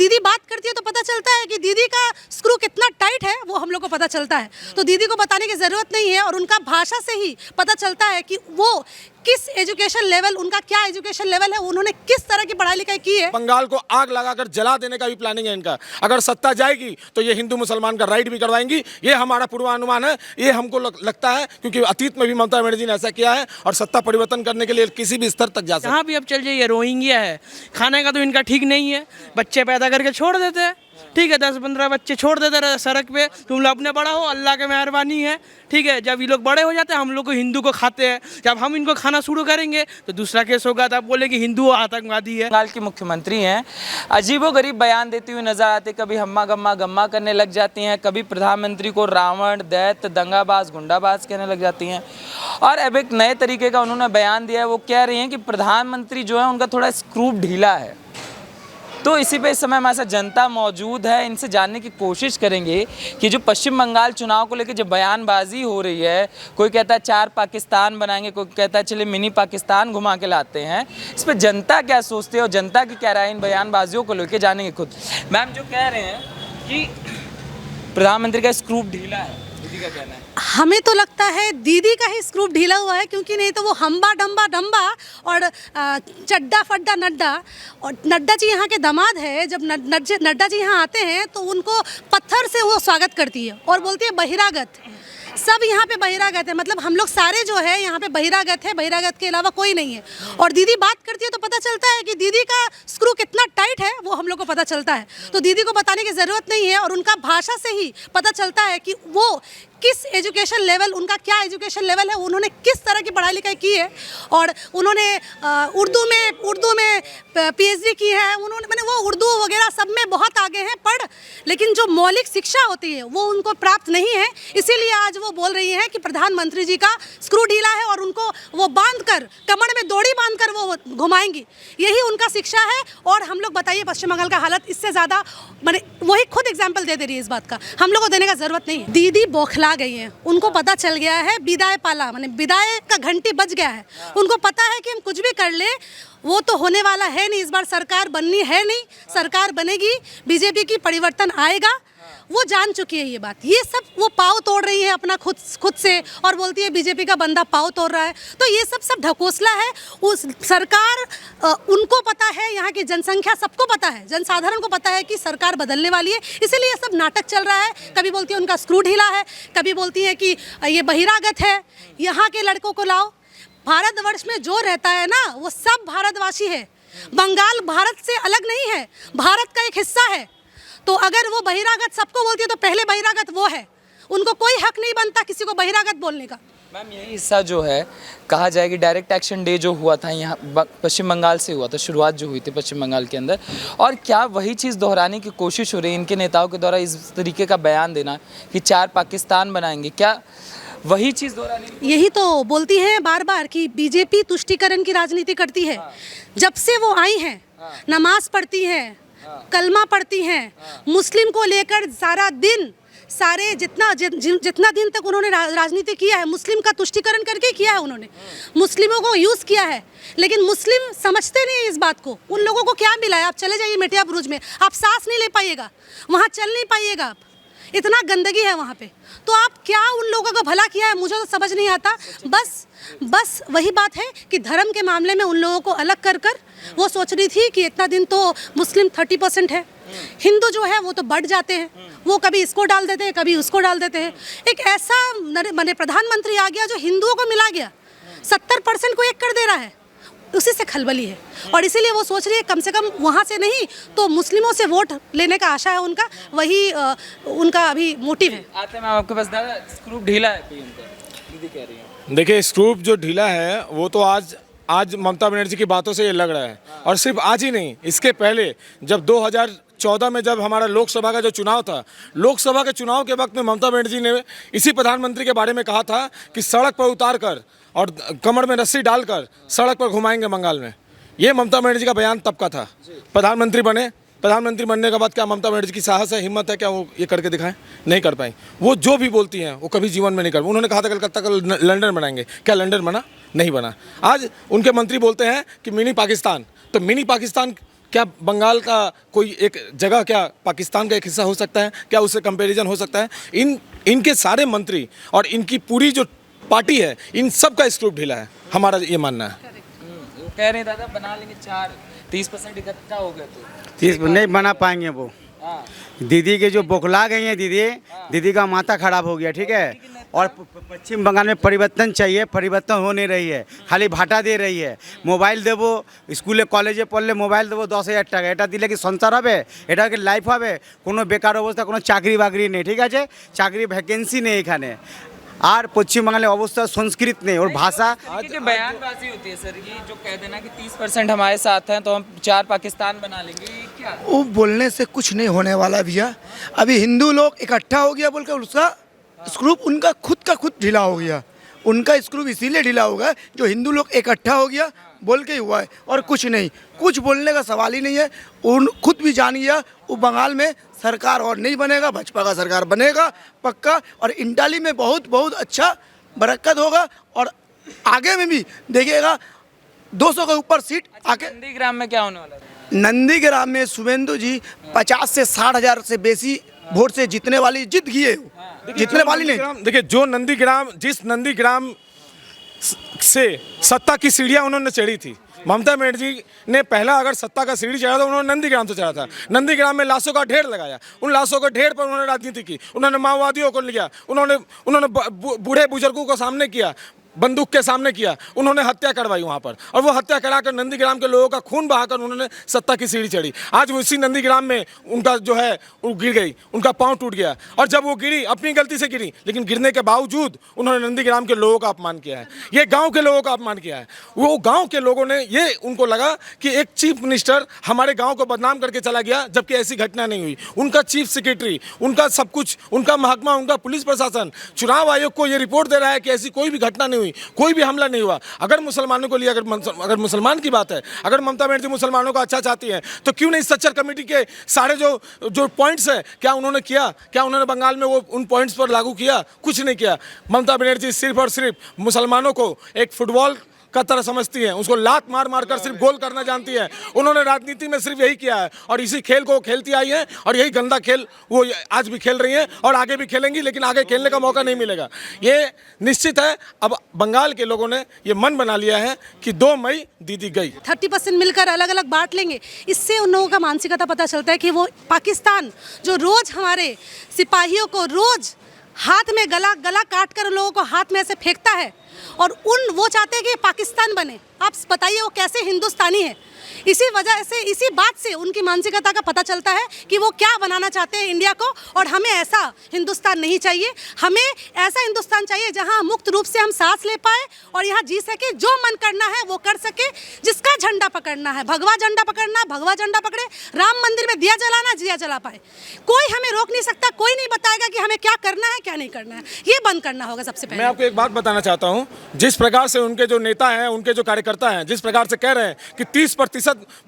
दीदी बात करती है तो पता चलता है कि दीदी का स्क्रू कितना टाइट है, वो हम लोग को पता चलता है। तो दीदी को बताने की ज़रूरत नहीं है, और उनका भाषा से ही पता चलता है कि वो किस एजुकेशन लेवल, उनका क्या एजुकेशन लेवल है, उन्होंने किस तरह की पढ़ाई लिखाई की है। बंगाल को आग लगाकर जला देने का भी प्लानिंग है इनका। अगर सत्ता जाएगी तो ये हिंदू मुसलमान का राइट भी करवाएंगी, ये हमारा पूर्वानुमान है। ये हमको लगता है क्योंकि अतीत में भी ममता बनर्जी ने ऐसा किया है, और सत्ता परिवर्तन करने के लिए किसी भी स्तर तक जा सकते हैं। जहाँ भी अब चल जाइए, रोहिंग्या है, खाने का तो इनका ठीक नहीं है, बच्चे पैदा करके छोड़ देते हैं। ठीक है, 10-15 बच्चे छोड़ देते रहे सड़क पे, तुम लोग अपने बड़ा हो, अल्लाह की मेहरबानी है। ठीक है, जब ये लोग बड़े हो जाते हैं, हम लोग को हिंदू को खाते हैं, जब हम इनको खाना शुरू करेंगे तो दूसरा केस होगा, तब बोले कि हिंदू आतंकवादी है। बंगाल की मुख्यमंत्री हैं, अजीबोगरीब बयान देती हुई नजर आते, कभी हम्मा गम्मा गम्मा करने लग जाती हैं, कभी प्रधानमंत्री को रावण, दैत्य, दंगाबाज, गुंडाबाज कहने लग जाती हैं। और अब एक नए तरीके का उन्होंने बयान दिया है, वो कह रही हैं कि प्रधानमंत्री जो है उनका थोड़ा स्क्रू ढीला है। तो इसी पे इस समय हमारे साथ जनता मौजूद है, इनसे जानने की कोशिश करेंगे कि जो पश्चिम बंगाल चुनाव को लेकर जो बयानबाजी हो रही है, कोई कहता है 4 पाकिस्तान बनाएंगे, कोई कहता है चलिए मिनी पाकिस्तान घुमा के लाते हैं, इस पर जनता क्या सोचती है और जनता की क्या राय इन बयानबाजियों को लेकर जानेंगे खुद। मैम जो कह रहे हैं कि प्रधानमंत्री का स्क्रू ढीला है, दीदी का कहना है। हमें तो लगता है दीदी का ही स्क्रू ढीला हुआ है, क्योंकि नहीं तो वो हम्बा डम्बा डम्बा और चड्डा फड्डा नड्डा, और नड्डा जी यहाँ के दामाद है। जब नड्डा जी यहाँ आते हैं तो उनको पत्थर से वो स्वागत करती है और बोलती है बहिरागत। सब यहाँ पे बहिरागत है, मतलब हम लोग सारे जो है यहाँ पे बहिरागत है, बहिरागत के अलावा कोई नहीं है। और दीदी बात करती है तो पता चलता है कि दीदी का स्क्रू कितना टाइट है, वो हम लोग को पता चलता है। तो दीदी को बताने की ज़रूरत नहीं है, और उनका भाषा से ही पता चलता है कि वो किस एजुकेशन लेवल, उनका क्या एजुकेशन लेवल है, उन्होंने किस तरह की पढ़ाई लिखाई की है। और उन्होंने उर्दू में PhD की है, उन्होंने मैंने वो उर्दू वगैरह सब में बहुत आगे हैं पढ़, लेकिन जो मौलिक शिक्षा होती है वो उनको प्राप्त नहीं है। इसीलिए आज वो बोल रही हैं कि प्रधानमंत्री जी का स्क्रू ढीला है, और उनको वो बांध कर, कमर में दोड़ी बांध कर वो घुमाएंगी, यही उनका शिक्षा है। और हम लोग बताइए पश्चिम बंगाल का हालत इससे ज़्यादा, मैंने वही खुद एग्जाम्पल दे रही है इस बात का, हम लोग को देने का ज़रूरत नहीं है। दीदी बौखला गई हैं, उनको पता चल गया है, विदाई पाला माने विदाई का घंटी बज गया है। उनको पता है कि हम कुछ भी कर ले वो तो होने वाला है नहीं, इस बार सरकार बननी है नहीं, सरकार बनेगी, बीजेपी की परिवर्तन आएगा, वो जान चुकी है ये बात। ये सब वो पाव तोड़ रही है अपना खुद से, और बोलती है बीजेपी का बंदा पाव तोड़ रहा है। तो ये सब ढकोसला है। उस सरकार, उनको पता है, यहाँ की जनसंख्या सबको पता है, जनसाधारण को पता है कि सरकार बदलने वाली है, इसीलिए सब नाटक चल रहा है। कभी बोलती है उनका स्क्रू ढीला है, कभी बोलती है कि ये बहिरागत है, यहाँ के लड़कों को लाओ। भारतवर्ष में जो रहता है ना वो सब भारतवासी है। बंगाल भारत से अलग नहीं है, भारत का एक हिस्सा है। तो अगर वो बहिरागत सबको बोलती है तो पहले बहिरागत वो है, उनको कोई हक नहीं बनता किसी को बहिरागत बोलने का। मैम यही हिस्सा जो है, कहा जाए कि डायरेक्ट एक्शन डे जो हुआ था यहाँ पश्चिम बंगाल से हुआ था, शुरुआत जो हुई थी पश्चिम बंगाल के अंदर, और क्या वही चीज़ दोहराने की कोशिश हो रही है इनके नेताओं के द्वारा, इस तरीके का बयान देना कि 4 पाकिस्तान बनाएंगे, क्या वही चीज़ दोहराने? यही तो बोलती हैं बार बार कि बीजेपी तुष्टीकरण की राजनीति करती है। जब से वो आई हैं, नमाज पढ़ती हैं, कलमा पढ़ती हैं, मुस्लिम को लेकर सारा दिन, सारे जितना दिन तक उन्होंने राजनीति किया है, मुस्लिम का तुष्टीकरण करके किया है। उन्होंने मुस्लिमों को यूज़ किया है, लेकिन मुस्लिम समझते नहीं इस बात को। उन लोगों को क्या मिला है? आप चले जाइए मेटिया बुरुज में, आप सांस नहीं ले पाइएगा, वहाँ चल नहीं पाइएगा आप, इतना गंदगी है वहाँ पे। तो आप क्या उन लोगों का भला किया है, मुझे तो समझ नहीं आता। बस वही बात है कि धर्म के मामले में उन लोगों को अलग कर वो सोच रही थी कि इतना दिन तो मुस्लिम 30% है, हिंदू जो है वो तो बढ़ जाते हैं, वो कभी इसको डाल देते हैं, कभी उसको डाल देते हैं। एक ऐसा मैंने प्रधानमंत्री आ गया जो हिंदुओं को मिला गया, 70% को एक कर दे रहा है, उसी से खलबली है। और इसीलिए वो सोच रही है कम से कम वहाँ से नहीं तो मुस्लिमों से वोट लेने का आशा है उनका, वही उनका अभी मोटिव है। आते हैं मैम आपके पास। दादा स्क्रू ढीला है कोई उनका, दीदी कह रही है। देखिए स्क्रू जो ढीला है वो तो आज ममता बनर्जी की बातों से ये लग रहा है, और सिर्फ आज ही नहीं, इसके पहले जब 2014 में जब हमारा लोकसभा का जो चुनाव था, लोकसभा के चुनाव के वक्त में ममता बनर्जी ने इसी प्रधानमंत्री के बारे में कहा था कि सड़क पर उतार कर और कमर में रस्सी डालकर सड़क पर घुमाएंगे बंगाल में। ये ममता बनर्जी का बयान तब का था। प्रधानमंत्री बने, प्रधानमंत्री बनने के बाद क्या ममता बनर्जी की साहस है, हिम्मत है, क्या वो ये करके दिखाएं? नहीं कर पाई। वो जो भी बोलती हैं वो कभी जीवन में नहीं कर। उन्होंने कहा था कलकत्ता का लंदन बनाएंगे, क्या लंदन बना? नहीं बना। आज उनके मंत्री बोलते हैं कि मिनी पाकिस्तान, तो मिनी पाकिस्तान क्या बंगाल का कोई एक जगह क्या पाकिस्तान का एक हिस्सा हो सकता है? क्या उससे कंपैरिजन हो सकता है? इनके सारे मंत्री और इनकी पूरी जो पार्टी है, इन सब का स्क्रूप ढीला है, हमारा ये मानना है। वो कह रहे हैं दादा बना लेंगे 30% इकट्ठा हो गए तो 30 नहीं बना पाएंगे वो। हाँ दीदी के जो बौखला गई हैं दीदी का माथा खराब हो गया, ठीक है। और पश्चिम बंगाल में परिवर्तन चाहिए, परिवर्तन हो नहीं रही है, खाली भाटा दे रही है। मोबाइल देवो, स्कूले कॉलेजे पढ़ले मोबाइल देवो 10,000 টাকা, এটা দিলে কি সংসার হবে? এটা কি লাইফ হবে? কোনো বেকার অবস্থা, কোনো চাকরি বাকরি নেই, ঠিক আছে, চাকরি ভ্যাকেন্সি নেই এখানে। আর পশ্চিম বাংলার অবস্থা সংস্কৃত নেই और भाषा। जो बयानबाजी होती है सर, ये जो कह देना कि 30% हमारे साथ हैं तो हम 4 पाकिस्तान बना लेंगे, ये क्या? वो बोलने से कुछ नहीं होने वाला भैया। अभी हिंदू लोग इकट्ठा हो गया बोलकर उसका स्क्रूप उनका खुद का खुद ढीला हो गया। उनका स्क्रूप इसीलिए ढीला होगा जो हिंदू लोग इकट्ठा हो गया बोल के ही हुआ है, और कुछ नहीं, कुछ बोलने का सवाल ही नहीं है। उन खुद भी जान गया वो बंगाल में सरकार और नहीं बनेगा, भाजपा का सरकार बनेगा पक्का, और इंटाली में बहुत बहुत अच्छा बरकत होगा, और आगे में भी देखिएगा 200 के ऊपर सीट आके। नंदीग्राम में क्या होने वाला है? नंदीग्राम में शुभेंदु जी 50 से 60 हज़ार से बेसी वोट से जीतने वाली जीत गई है, जीतने वाली नहीं। देखिए जो नंदीग्राम, जिस नंदीग्राम से सत्ता की सीढ़ियां उन्होंने चढ़ी थी, ममता बनर्जी ने पहला अगर सत्ता का सीढ़ी चढ़ा तो उन्होंने नंदीग्राम से चढ़ा था। नंदीग्राम में लाशों का ढेर लगाया, उन लाशों के ढेर पर उन्होंने राजनीति की, उन्होंने माओवादियों को लिया, उन्होंने बूढ़े बुजुर्गों को सामने किया, बंदूक के सामने किया, उन्होंने हत्या करवाई वहाँ पर, और वो हत्या कराकर नंदीग्राम के लोगों का खून बहाकर उन्होंने सत्ता की सीढ़ी चढ़ी। आज उसी नंदीग्राम में उनका जो है वो गिर गई, उनका पाँव टूट गया, और जब वो गिरी अपनी गलती से गिरी, लेकिन गिरने के बावजूद उन्होंने नंदीग्राम के लोगों का अपमान किया है, ये गाँव के लोगों का अपमान किया है। वो गाँव के लोगों ने ये उनको लगा कि एक चीफ मिनिस्टर हमारे गाँव को बदनाम करके चला गया, जबकि ऐसी घटना नहीं हुई। उनका चीफ सेक्रेटरी, उनका सब कुछ, उनका महकमा, उनका पुलिस प्रशासन चुनाव आयोग को ये रिपोर्ट दे रहा है कि ऐसी कोई भी घटना नहीं हुई, कोई भी हमला नहीं हुआ। अगर मुसलमानों को लिए अगर मुसलमान की बात है, अगर ममता बनर्जी मुसलमानों का अच्छा चाहती है, तो क्यों नहीं सच्चर कमेटी के सारे जो पॉइंट्स है, क्या उन्होंने किया? क्या उन्होंने बंगाल में वो उन पॉइंट्स पर लागू किया? कुछ नहीं किया। ममता बनर्जी सिर्फ और सिर्फ मुसलमानों को एक फुटबॉल का तरह समझती है, उसको लात मार मार कर सिर्फ गोल करना जानती है। उन्होंने राजनीति में सिर्फ यही किया है, और इसी खेल को खेलती आई है, और यही गंदा खेल वो आज भी खेल रही हैं और आगे भी खेलेंगी, लेकिन आगे खेलने का मौका नहीं मिलेगा। ये निश्चित है। अब बंगाल के लोगों ने ये मन बना लिया है कि 2 मई दीदी गई, 30% मिलकर अलग अलग बांट लेंगे। इससे उन लोगों का मानसिकता पता चलता है कि वो पाकिस्तान जो रोज़ हमारे सिपाहियों को रोज़ हाथ में गला काट कर लोगों को हाथ में ऐसे फेंकता है, और वो चाहते हैं कि पाकिस्तान बने। आप बताइए वो कैसे हिंदुस्तानी है? इसी वजह से, इसी बात से उनकी मानसिकता का पता चलता है कि वो क्या बनाना चाहते हैं इंडिया को। और हमें ऐसा हिंदुस्तान नहीं चाहिए, हमें ऐसा हिंदुस्तान चाहिए जहां मुक्त रूप से हम सांस ले पाए और यहाँ जी सके, जो मन करना है वो कर सके। जिसका झंडा पकड़ना है, भगवा झंडा पकड़ना, भगवा झंडा पकड़े। राम मंदिर में दिया जलाना, दिया जला पाए। कोई हमें रोक नहीं सकता, कोई नहीं बताएगा कि हमें क्या करना है क्या नहीं करना है। ये बंद करना होगा सबसे पहले। मैं आपको एक बात बताना चाहता हूं, जिस प्रकार से उनके जो नेता हैं, उनके जो कार्यकर्ता हैं, जिस प्रकार से कह रहे हैं कि 30%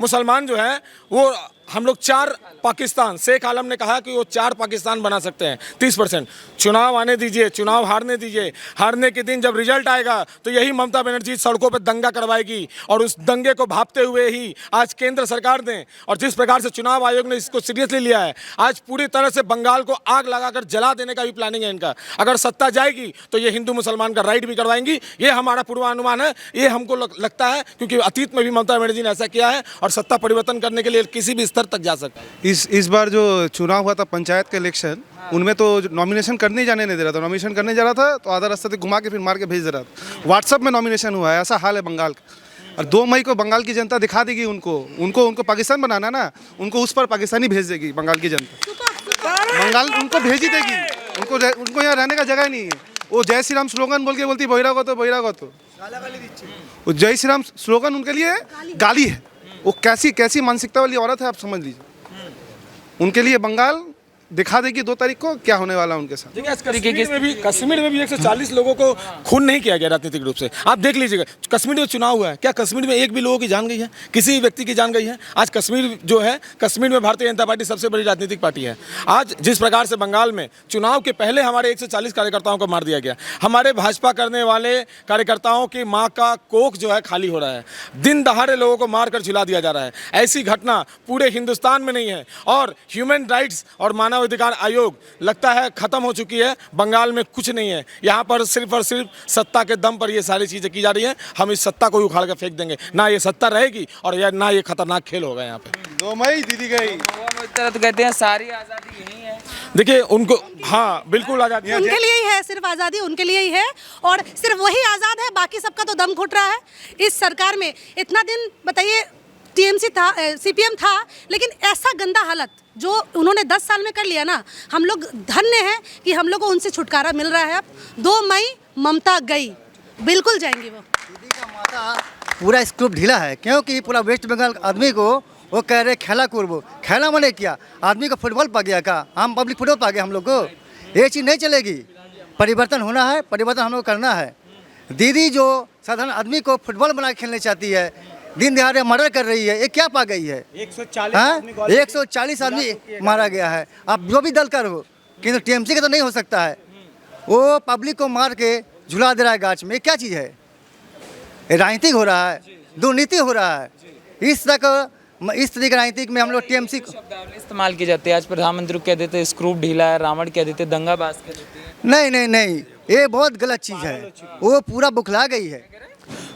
मुसलमान जो है वो हम लोग 4 पाकिस्तान, शेख आलम ने कहा कि वो 4 पाकिस्तान बना सकते हैं। 30% चुनाव आने दीजिए, चुनाव हारने दीजिए। हारने के दिन जब रिजल्ट आएगा तो यही ममता बनर्जी सड़कों पर दंगा करवाएगी, और उस दंगे को भांपते हुए ही आज केंद्र सरकार ने, और जिस प्रकार से चुनाव आयोग ने इसको सीरियसली लिया है, आज पूरी तरह से बंगाल को आग लगाकर जला देने का भी प्लानिंग है इनका। अगर सत्ता जाएगी तो ये हिंदू मुसलमान का राइट भी करवाएंगी, ये हमारा पूर्वानुमान है। ये हमको लगता है क्योंकि अतीत में भी ममता बनर्जी ने ऐसा किया है, और सत्ता परिवर्तन करने के लिए किसी भी स्तर तक जा सकता है। इस बार जो चुनाव हुआ था पंचायत के इलेक्शन, उनमें तो नॉमिनेशन करने ही जाने नहीं दे रहा था। नॉमिनेशन करने जा रहा था तो आधा रास्ते से घुमा के फिर मार के भेज दे रहा था। व्हाट्सएप में नॉमिनेशन हुआ है, ऐसा हाल है बंगाल का। और 2 मई को बंगाल की जनता दिखा देगी उनको पाकिस्तान बनाना ना, उनको उस पर पाकिस्तानी भेज देगी बंगाल की जनता। बंगाल उनको भेज ही देगी, उनको यहाँ रहने का जगह नहीं है। वो जय श्री राम स्लोगन बोल के बोलती बहिरागत वो जय श्री राम स्लोगन उनके लिए गाली है। वो कैसी मानसिकता वाली औरत है, आप समझ लीजिए। उनके लिए बंगाल दिखा देगी 2 तारीख को क्या होने वाला उनके साथ। देखिए आज कश्मीर में भी 140 लोगों को खून नहीं किया गया राजनीतिक रूप से। आप देख लीजिएगा कश्मीर में चुनाव हुआ है, क्या कश्मीर में एक भी लोगों की जान गई है? किसी व्यक्ति की जान गई है? आज कश्मीर जो है, कश्मीर में भारतीय जनता पार्टी सबसे बड़ी राजनीतिक पार्टी है। आज जिस प्रकार से बंगाल में चुनाव के पहले हमारे 140 कार्यकर्ताओं को मार दिया गया, हमारे भाजपा करने वाले कार्यकर्ताओं की माँ का कोख जो है खाली हो रहा है, दिन दहाड़े लोगों को मारकर झुला दिया जा रहा है। ऐसी घटना पूरे हिंदुस्तान में नहीं है और ह्यूमन राइट्स और मानव अधिकार आयोग लगता है खत्म हो चुकी है। बंगाल में कुछ नहीं है, यहाँ पर सिर्फ और सिर्फ सत्ता के दम पर ये सारी चीज़ें की जा रही हैं। हम इस सत्ता को उखाड़ कर फेंक देंगे, ना ये सत्ता रहेगी और ना ये खतरनाक खेल होगा यहाँ पे। 2 मई दीदी गई, तो कहते हैं सारी आज़ादी यही है। देखिए उनको, हाँ बिल्कुल आज़ादी उनके लिए ही है, सिर्फ आज़ादी उनके लिए ही है और सिर्फ वही आज़ाद है, बाकी सबका तो दम घुट रहा है इस सरकार में। इतना दिन बताइए टीएमसी था, सीपीएम था, लेकिन ऐसा गंदा हालत जो उन्होंने 10 साल में कर लिया ना, हम लोग धन्य हैं कि हम लोग को उनसे छुटकारा मिल रहा है। अब 2 मई ममता गई, बिल्कुल जाएंगी वो। दीदी का माता पूरा स्क्रूप ढीला है, क्योंकि पूरा वेस्ट बंगाल आदमी को वो कह रहे खेला कुर्बो, खेला मैंने किया, आदमी को फुटबॉल पा गया का, हम पब्लिक फुटबॉल पा गया। हम लोग को ये चीज़ नहीं चलेगी, परिवर्तन होना है, परिवर्तन हम लोग करना है। दीदी जो साधारण आदमी को फुटबॉल बना के खेलने चाहती है, दिन दिहाड़े मर्डर कर रही है, ये क्या पा गई है? 140 आदमी मारा गया है। अब जो भी दल का हो, किंतु टीएमसी का तो नहीं हो सकता है। वो पब्लिक को मार के झुला दे रहा है गाछ में, ये क्या चीज़ है? राजनीतिक हो रहा है, दुर्नीति हो रहा है। इस तरह की राजनीतिक में हम लोग टीएमसी को इस्तेमाल किए जाते हैं। आज प्रधानमंत्री कह देते स्क्रूप ढीला है, रावण कह देते, दंगाबाज कह देते। नहीं, ये बहुत गलत चीज़ है। वो पूरा बुखला गई है,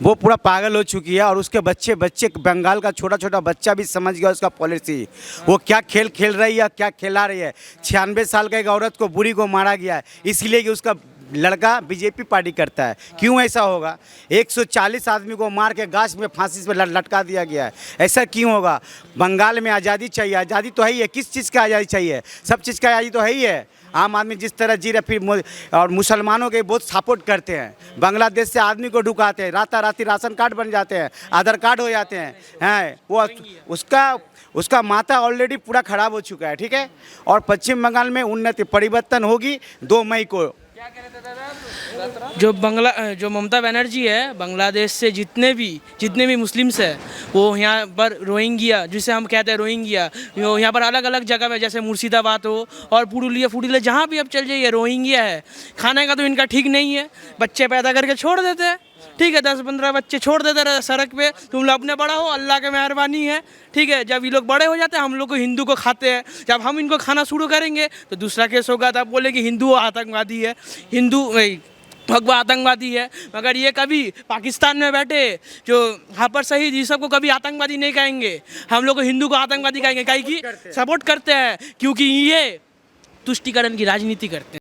वो पूरा पागल हो चुकी है और उसके बच्चे बंगाल का छोटा छोटा बच्चा भी समझ गया उसका पॉलिसी। वो क्या खेल खेल रही है, क्या खिला रही है। 96 साल का एक औरत को, बुरी को मारा गया है, इसलिए कि उसका लड़का बीजेपी पार्टी करता है। क्यों ऐसा होगा? 140 आदमी को मार के गाछ में फांसी पे लटका दिया गया है, ऐसा क्यों होगा? बंगाल में आज़ादी चाहिए, आज़ादी तो है ही है। किस चीज़ का आज़ादी चाहिए? सब चीज़ का आज़ादी तो है ही है। आम आदमी जिस तरह जी रहे, फिर और मुसलमानों के बहुत सपोर्ट करते हैं। बांग्लादेश से आदमी को ढुकाते हैं, राताराती राशन कार्ड बन जाते हैं, आधार कार्ड हो जाते हैं वो उसका माथा ऑलरेडी पूरा खराब हो चुका है, ठीक है। और पश्चिम बंगाल में उन्नति परिवर्तन होगी 2 मई को। जो ममता बनर्जी है, बांग्लादेश से जितने भी मुस्लिम्स है, वो यहाँ पर रोहिंग्या, जिसे हम कहते हैं रोहिंग्या, यहाँ पर अलग अलग जगह में, जैसे मुर्शिदाबाद हो और पुरुलिया, जहाँ भी अब चल जाइए रोहिंग्या है। खाने का तो इनका ठीक नहीं है, बच्चे पैदा करके छोड़ देते हैं, ठीक है, 10-15 बच्चे छोड़ देते रहे सड़क पे। तुम लोग अपने बड़ा हो, अल्लाह की मेहरबानी है, ठीक है। जब ये लोग बड़े हो जाते हैं, हम लोग को हिंदू को खाते हैं। जब हम इनको खाना शुरू करेंगे तो दूसरा केस होगा, तब बोले कि हिंदू आतंकवादी है, हिंदू भगवा आतंकवादी है। मगर ये कभी पाकिस्तान में बैठे जो हाफिज सईद, ये सबको कभी आतंकवादी नहीं कहेंगे, हम लोग को हिंदू को आतंकवादी कहेंगे, काहे कि सपोर्ट करते हैं, क्योंकि ये तुष्टीकरण की राजनीति करते हैं।